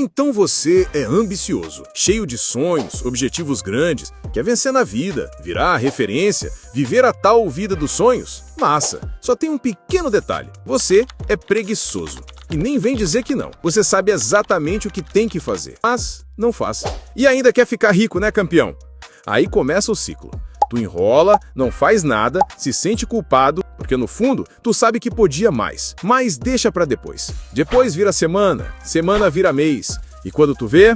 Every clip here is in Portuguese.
Então você é ambicioso, cheio de sonhos, objetivos grandes, quer vencer na vida, virar a referência, viver a tal vida dos sonhos? Massa! Só tem um pequeno detalhe: você é preguiçoso. E nem vem dizer que não. Você sabe exatamente o que tem que fazer, mas não faz. E ainda quer ficar rico, né, campeão? Aí começa o ciclo. Tu enrola, não faz nada, se sente culpado, porque no fundo, tu sabe que podia mais, mas deixa pra depois. Depois vira semana, semana vira mês, e quando tu vê,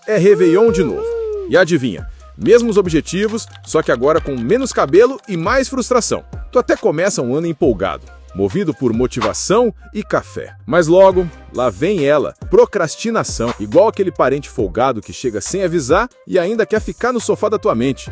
é Réveillon de novo. E adivinha, mesmos objetivos, só que agora com menos cabelo e mais frustração. Tu até começa um ano empolgado, movido por motivação e café. Mas logo, lá vem ela, procrastinação, igual aquele parente folgado que chega sem avisar e ainda quer ficar no sofá da tua mente.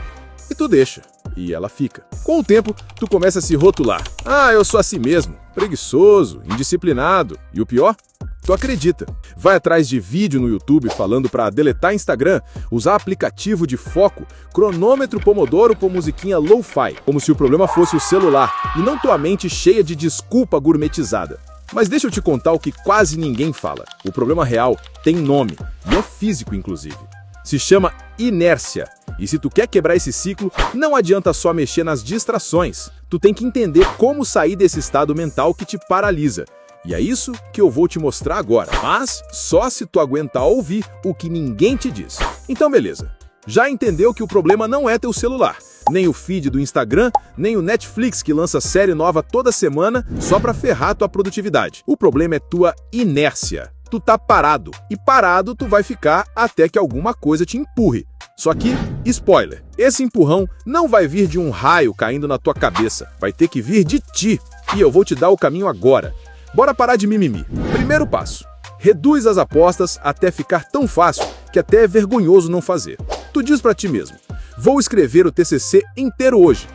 E tu deixa, e ela fica. Com o tempo, tu começa a se rotular. Ah, eu sou assim mesmo, preguiçoso, indisciplinado. E o pior? Tu acredita. Vai atrás de vídeo no YouTube falando pra deletar Instagram, usar aplicativo de foco, cronômetro Pomodoro com musiquinha lo-fi, como se o problema fosse o celular, e não tua mente cheia de desculpa gourmetizada. Mas deixa eu te contar o que quase ninguém fala. O problema real tem nome, e é físico inclusive. Se chama inércia. E se tu quer quebrar esse ciclo, não adianta só mexer nas distrações. Tu tem que entender como sair desse estado mental que te paralisa. E é isso que eu vou te mostrar agora, mas só se tu aguentar ouvir o que ninguém te diz. Então beleza, já entendeu que o problema não é teu celular, nem o feed do Instagram, nem o Netflix que lança série nova toda semana só pra ferrar tua produtividade. O problema é tua inércia. Tu tá parado, e parado tu vai ficar até que alguma coisa te empurre. Só que, spoiler, esse empurrão não vai vir de um raio caindo na tua cabeça, vai ter que vir de ti. E eu vou te dar o caminho agora. Bora parar de mimimi. Primeiro passo: reduz as apostas até ficar tão fácil que até é vergonhoso não fazer. Tu diz pra ti mesmo: vou escrever o TCC inteiro hoje.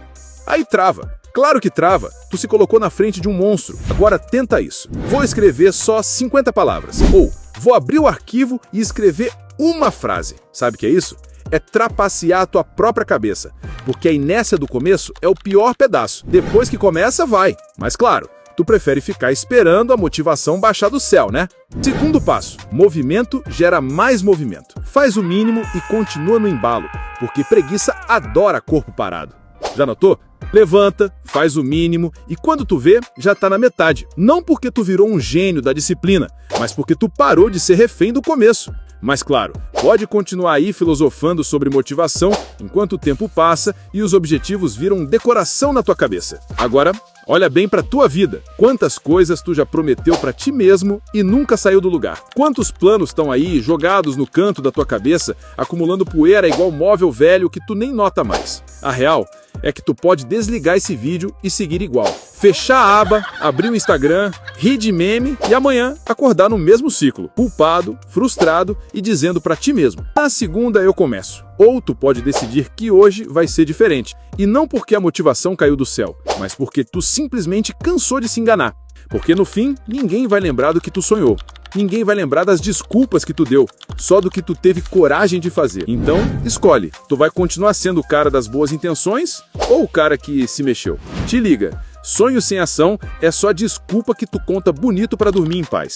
Aí trava. Claro que trava, tu se colocou na frente de um monstro. Agora tenta isso. Vou escrever só 50 palavras. Ou, vou abrir o arquivo e escrever uma frase. Sabe o que é isso? É trapacear a tua própria cabeça. Porque a inércia do começo é o pior pedaço. Depois que começa, vai. Mas claro, tu prefere ficar esperando a motivação baixar do céu, né? Segundo passo: movimento gera mais movimento. Faz o mínimo e continua no embalo, porque preguiça adora corpo parado. Já notou? Levanta, faz o mínimo e quando tu vê, já tá na metade. Não porque tu virou um gênio da disciplina, mas porque tu parou de ser refém do começo. Mas claro, pode continuar aí filosofando sobre motivação enquanto o tempo passa e os objetivos viram decoração na tua cabeça. Agora, olha bem pra tua vida. Quantas coisas tu já prometeu pra ti mesmo e nunca saiu do lugar? Quantos planos estão aí jogados no canto da tua cabeça, acumulando poeira igual móvel velho que tu nem nota mais? A real é que tu pode desligar esse vídeo e seguir igual. Fechar a aba, abrir o Instagram, rir de meme e amanhã acordar no mesmo ciclo, culpado, frustrado e dizendo pra ti mesmo: na segunda eu começo. Ou tu pode decidir que hoje vai ser diferente. E não porque a motivação caiu do céu, mas porque tu simplesmente cansou de se enganar. Porque no fim, ninguém vai lembrar do que tu sonhou. Ninguém vai lembrar das desculpas que tu deu, só do que tu teve coragem de fazer. Então, escolhe. Tu vai continuar sendo o cara das boas intenções ou o cara que se mexeu? Te liga. Sonho sem ação é só desculpa que tu conta bonito pra dormir em paz.